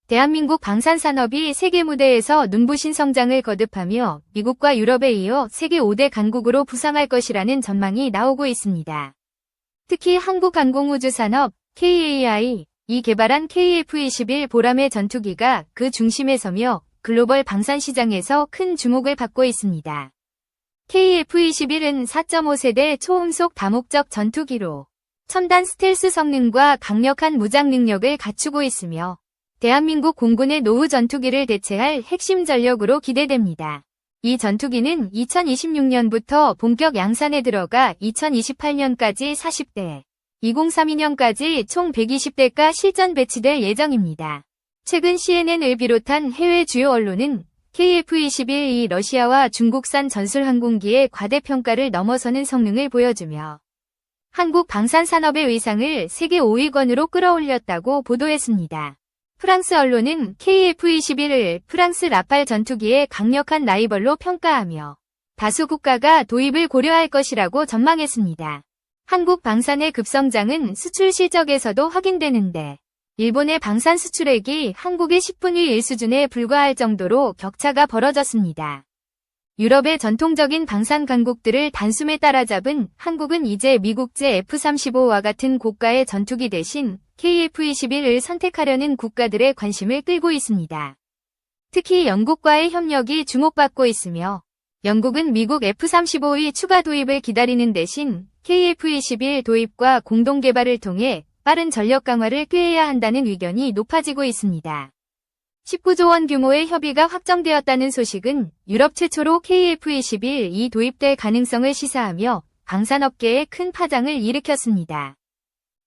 대한민국 방산산업이 세계 무대에서 눈부신 성장을 거듭하며 미국과 유럽에 이어 세계 5대 강국으로 부상할 것이라는 전망이 나오고 있습니다. 특히 한국항공우주산업, KAI, 이 개발한 KF-21 보람의 전투기가 그 중심에 서며 글로벌 방산 시장에서 큰 주목을 받고 있습니다. KF-21은 4.5세대 초음속 다목적 전투기로 첨단 스텔스 성능과 강력한 무장 능력을 갖추고 있으며 대한민국 공군의 노후 전투기를 대체할 핵심 전력으로 기대됩니다. 이 전투기는 2026년부터 본격 양산에 들어가 2028년까지 40대, 2032년까지 총 120대가 실전 배치될 예정입니다. 최근 CNN을 비롯한 해외 주요 언론은 KF-21이 러시아와 중국산 전술항공기의 과대평가를 넘어서는 성능을 보여주며 한국 방산산업의 위상을 세계 5위권으로 끌어올렸다고 보도했습니다. 프랑스 언론은 KF-21을 프랑스 라팔 전투기의 강력한 라이벌로 평가하며 다수 국가가 도입을 고려할 것이라고 전망했습니다. 한국 방산의 급성장은 수출 실적에서도 확인되는데 일본의 방산 수출액이 한국의 10분의 1 수준에 불과할 정도로 격차가 벌어졌습니다. 유럽의 전통적인 방산 강국들을 단숨에 따라잡은 한국은 이제 미국제 F-35와 같은 고가의 전투기 대신 KF-21을 선택하려는 국가들의 관심을 끌고 있습니다. 특히 영국과의 협력이 주목받고 있으며 영국은 미국 F-35의 추가 도입을 기다리는 대신 KF-21 도입과 공동 개발을 통해 빠른 전력 강화를 꾀해야 한다는 의견이 높아지고 있습니다. 19조 원 규모의 협의가 확정되었다는 소식은 유럽 최초로 KF-21이 도입될 가능성을 시사하며 방산업계에 큰 파장을 일으켰습니다.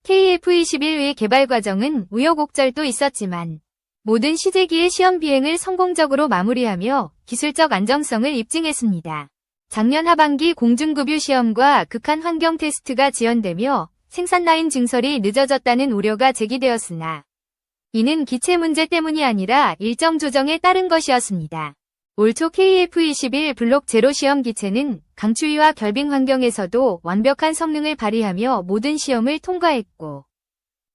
KF-21의 개발 과정은 우여곡절도 있었지만 모든 시제기의 시험 비행을 성공적으로 마무리하며 기술적 안정성을 입증했습니다. 작년 하반기 공중급유 시험과 극한 환경 테스트가 지연되며 생산 라인 증설이 늦어졌다는 우려가 제기되었으나 이는 기체 문제 때문이 아니라 일정 조정에 따른 것이었습니다. 올 초 KF-21 블록 제로 시험 기체는 강추위와 결빙 환경에서도 완벽한 성능을 발휘하며 모든 시험을 통과했고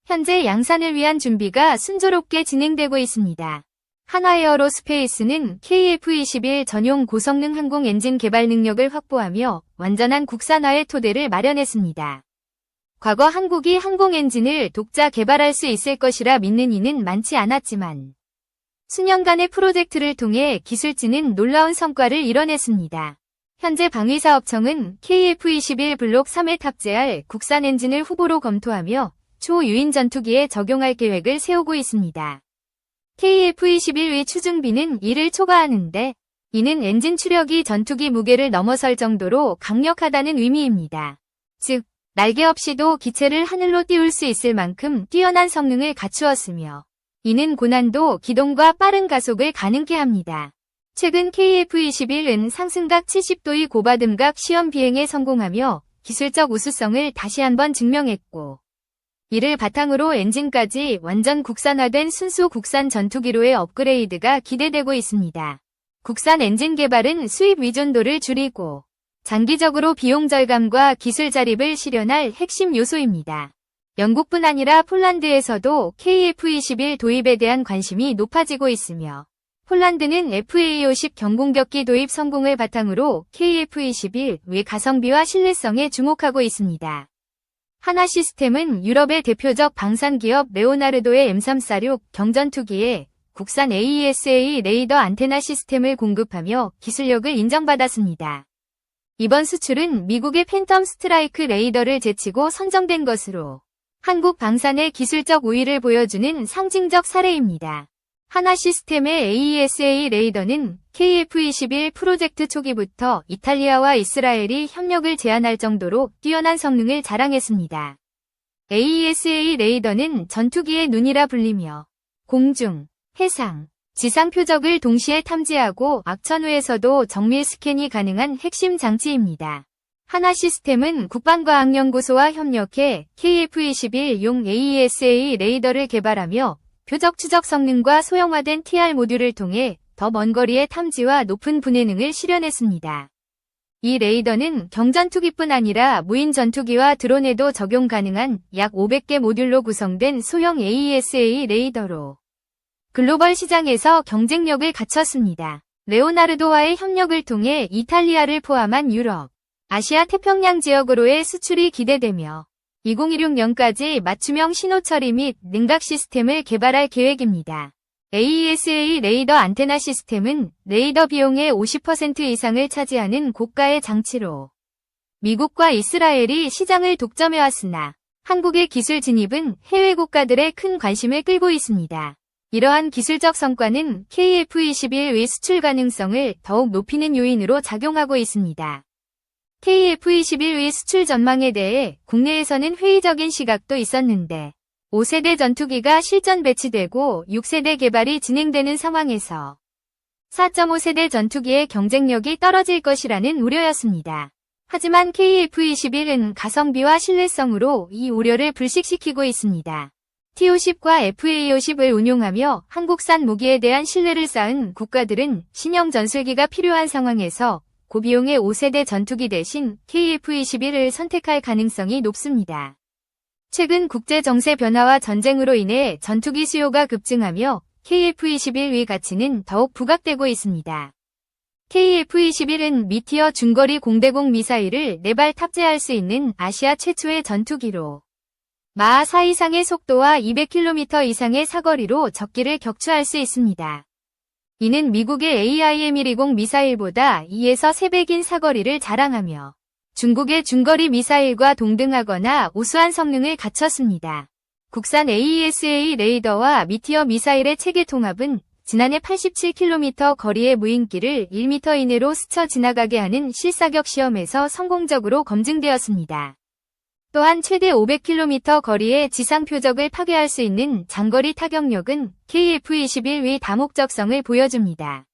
현재 양산을 위한 준비가 순조롭게 진행되고 있습니다. 한화에어로스페이스는 KF-21 전용 고성능 항공 엔진 개발 능력을 확보하며 완전한 국산화의 토대를 마련했습니다. 과거 한국이 항공 엔진을 독자 개발할 수 있을 것이라 믿는 이는 많지 않았지만 수년간의 프로젝트를 통해 기술진은 놀라운 성과를 이뤄냈습니다. 현재 방위사업청은 KF-21 블록 3에 탑재할 국산 엔진을 후보로 검토하며 초유인 전투기에 적용할 계획을 세우고 있습니다. KF-21의 추준비는 이를 초과하는데 이는 엔진 추력이 전투기 무게를 넘어설 정도로 강력하다는 의미입니다. 즉, 날개 없이도 기체를 하늘로 띄울 수 있을 만큼 뛰어난 성능을 갖추었으며 이는 고난도 기동과 빠른 가속을 가능케 합니다. 최근 KF-21은 상승각 70도의 고바듬각 시험 비행에 성공하며 기술적 우수성을 다시 한번 증명했고 이를 바탕으로 엔진까지 완전 국산화된 순수 국산 전투기로의 업그레이드가 기대되고 있습니다. 국산 엔진 개발은 수입 의존도를 줄이고 장기적으로 비용 절감과 기술 자립을 실현할 핵심 요소입니다. 영국뿐 아니라 폴란드에서도 KF-21 도입에 대한 관심이 높아지고 있으며 폴란드는 FA-50 경공격기 도입 성공을 바탕으로 KF-21의 가성비와 신뢰성에 주목하고 있습니다. 한화시스템은 유럽의 대표적 방산기업 레오나르도의 M346 경전투기에 국산 AESA 레이더 안테나 시스템을 공급하며 기술력을 인정받았습니다. 이번 수출은 미국의 팬텀 스트라이크 레이더를 제치고 선정된 것으로 한국 방산의 기술적 우위를 보여주는 상징적 사례입니다. 한화시스템의 AESA 레이더는 KF-21 프로젝트 초기부터 이탈리아와 이스라엘이 협력을 제안할 정도로 뛰어난 성능을 자랑했습니다. AESA 레이더는 전투기의 눈이라 불리며 공중, 해상, 지상 표적을 동시에 탐지하고 악천후에서도 정밀 스캔이 가능한 핵심 장치입니다. 한화시스템은 국방과학연구소와 협력해 KF-21용 AESA 레이더를 개발하며 표적 추적 성능과 소형화된 TR 모듈을 통해 더 먼 거리의 탐지와 높은 분해능을 실현했습니다. 이 레이더는 경전투기뿐 아니라 무인 전투기와 드론에도 적용 가능한 약 500개 모듈로 구성된 소형 AESA 레이더로 글로벌 시장에서 경쟁력을 갖췄습니다. 레오나르도와의 협력을 통해 이탈리아를 포함한 유럽, 아시아 태평양 지역으로의 수출이 기대되며 2026년까지 맞춤형 신호 처리 및 냉각 시스템을 개발할 계획입니다. AESA 레이더 안테나 시스템은 레이더 비용의 50% 이상을 차지하는 고가의 장치로 미국과 이스라엘이 시장을 독점해왔으나 한국의 기술 진입은 해외 국가들의 큰 관심을 끌고 있습니다. 이러한 기술적 성과는 KF-21의 수출 가능성을 더욱 높이는 요인으로 작용하고 있습니다. KF-21의 수출 전망에 대해 국내에서는 회의적인 시각도 있었는데 5세대 전투기가 실전 배치되고 6세대 개발이 진행되는 상황에서 4.5세대 전투기의 경쟁력이 떨어질 것이라는 우려였습니다. 하지만 KF-21은 가성비와 신뢰성으로 이 우려를 불식시키고 있습니다. T-50과 FA-50을 운용하며 한국산 무기에 대한 신뢰를 쌓은 국가들은 신형 전술기가 필요한 상황에서 고비용의 5세대 전투기 대신 KF-21을 선택할 가능성이 높습니다. 최근 국제 정세 변화와 전쟁으로 인해 전투기 수요가 급증하며 KF-21의 가치는 더욱 부각되고 있습니다. KF-21은 미티어 중거리 공대공 미사일을 4발 탑재할 수 있는 아시아 최초의 전투기로 마하 4 이상의 속도와 200km 이상의 사거리로 적기를 격추할 수 있습니다. 이는 미국의 AIM-120 미사일보다 2에서 3배긴 사거리를 자랑하며 중국의 중거리 미사일과 동등하거나 우수한 성능을 갖췄습니다. 국산 AESA 레이더와 미티어 미사일의 체계 통합은 지난해 87km 거리의 무인기를 1m 이내로 스쳐 지나가게 하는 실사격 시험에서 성공적으로 검증되었습니다. 또한 최대 500km 거리의 지상 표적을 파괴할 수 있는 장거리 타격력은 KF-21의 다목적성을 보여줍니다.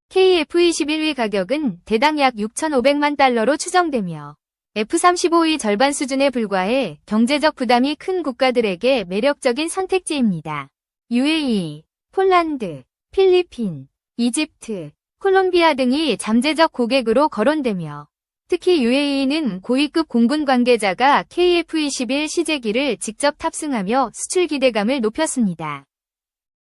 KF-21의 가격은 대당 약 6,500만 달러로 추정되며 F-35의 절반 수준에 불과해 경제적 부담이 큰 국가들에게 매력적인 선택지입니다. UAE, 폴란드, 필리핀, 이집트, 콜롬비아 등이 잠재적 고객으로 거론되며 특히 UAE는 고위급 공군 관계자가 KF-21 시제기를 직접 탑승하며 수출 기대감을 높였습니다.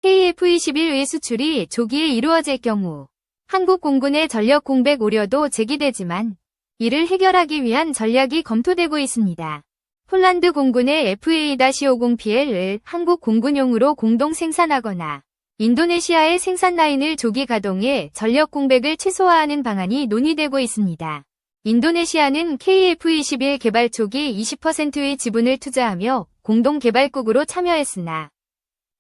KF-21의 수출이 조기에 이루어질 경우 한국 공군의 전력 공백 우려도 제기되지만 이를 해결하기 위한 전략이 검토되고 있습니다. 폴란드 공군의 FA-50PL을 한국 공군용으로 공동 생산하거나 인도네시아의 생산 라인을 조기 가동해 전력 공백을 최소화하는 방안이 논의되고 있습니다. 인도네시아는 KF-21 개발 초기 20%의 지분을 투자하며 공동 개발국으로 참여했으나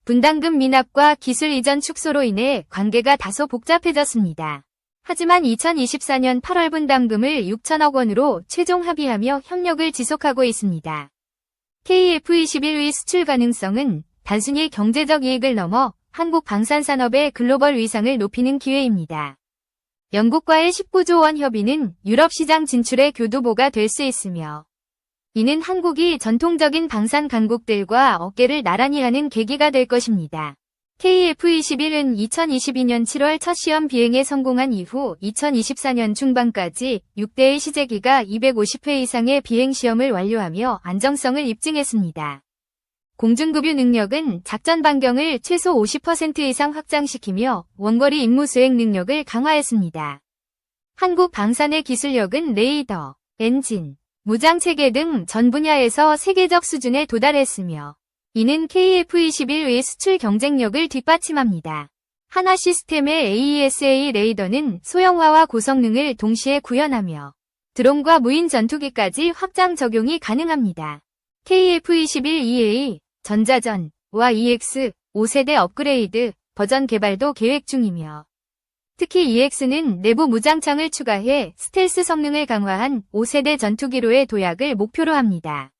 분담금 미납과 기술 이전 축소로 인해 관계가 다소 복잡해졌습니다. 하지만 2024년 8월 분담금을 6천억 원으로 최종 합의하며 협력을 지속하고 있습니다. KF-21의 수출 가능성은 단순히 경제적 이익을 넘어 한국 방산산업의 글로벌 위상을 높이는 기회입니다. 영국과의 19조 원 협의는 유럽 시장 진출의 교두보가 될 수 있으며 이는 한국이 전통적인 방산 강국들과 어깨를 나란히 하는 계기가 될 것입니다. KF-21은 2022년 7월 첫 시험 비행에 성공한 이후 2024년 중반까지 6대의 시제기가 250회 이상의 비행 시험을 완료하며 안정성을 입증했습니다. 공중급유 능력은 작전 반경을 최소 50% 이상 확장시키며 원거리 임무 수행 능력을 강화했습니다. 한국 방산의 기술력은 레이더, 엔진, 무장체계 등 전 분야에서 세계적 수준에 도달했으며 이는 KF-21의 수출 경쟁력을 뒷받침합니다. 한화 시스템의 AESA 레이더는 소형화와 고성능을 동시에 구현하며 드론과 무인 전투기까지 확장 적용이 가능합니다. KF-21EA, 전자전과 EX, 5세대 업그레이드, 버전 개발도 계획 중이며 특히 EX는 내부 무장창을 추가해 스텔스 성능을 강화한 5세대 전투기로의 도약을 목표로 합니다.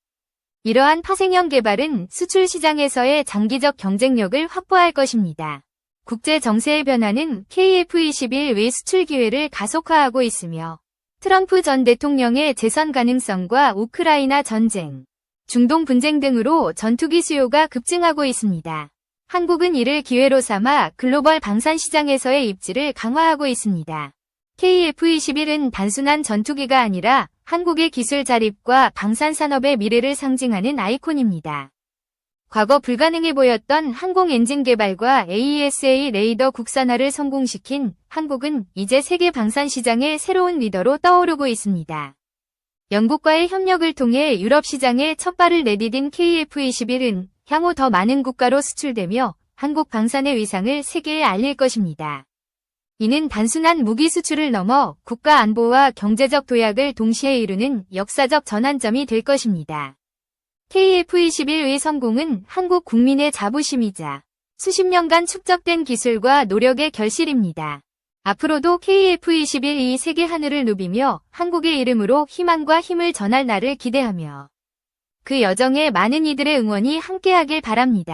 이러한 파생형 개발은 수출 시장에서의 장기적 경쟁력을 확보할 것입니다. 국제 정세의 변화는 KF-21 수출 기회를 가속화하고 있으며 트럼프 전 대통령의 재선 가능성과 우크라이나 전쟁, 중동 분쟁 등으로 전투기 수요가 급증하고 있습니다. 한국은 이를 기회로 삼아 글로벌 방산 시장에서의 입지를 강화하고 있습니다. KF-21은 단순한 전투기가 아니라 한국의 기술 자립과 방산 산업의 미래를 상징하는 아이콘입니다. 과거 불가능해 보였던 항공 엔진 개발과 AESA 레이더 국산화를 성공시킨 한국은 이제 세계 방산 시장의 새로운 리더로 떠오르고 있습니다. 영국과의 협력을 통해 유럽 시장에 첫 발을 내디딘 KF-21은 향후 더 많은 국가로 수출되며 한국 방산의 위상을 세계에 알릴 것입니다. 이는 단순한 무기 수출을 넘어 국가 안보와 경제적 도약을 동시에 이루는 역사적 전환점이 될 것입니다. KF-21의 성공은 한국 국민의 자부심이자 수십 년간 축적된 기술과 노력의 결실입니다. 앞으로도 KF-21이 세계 하늘을 누비며 한국의 이름으로 희망과 힘을 전할 날을 기대하며 그 여정에 많은 이들의 응원이 함께하길 바랍니다.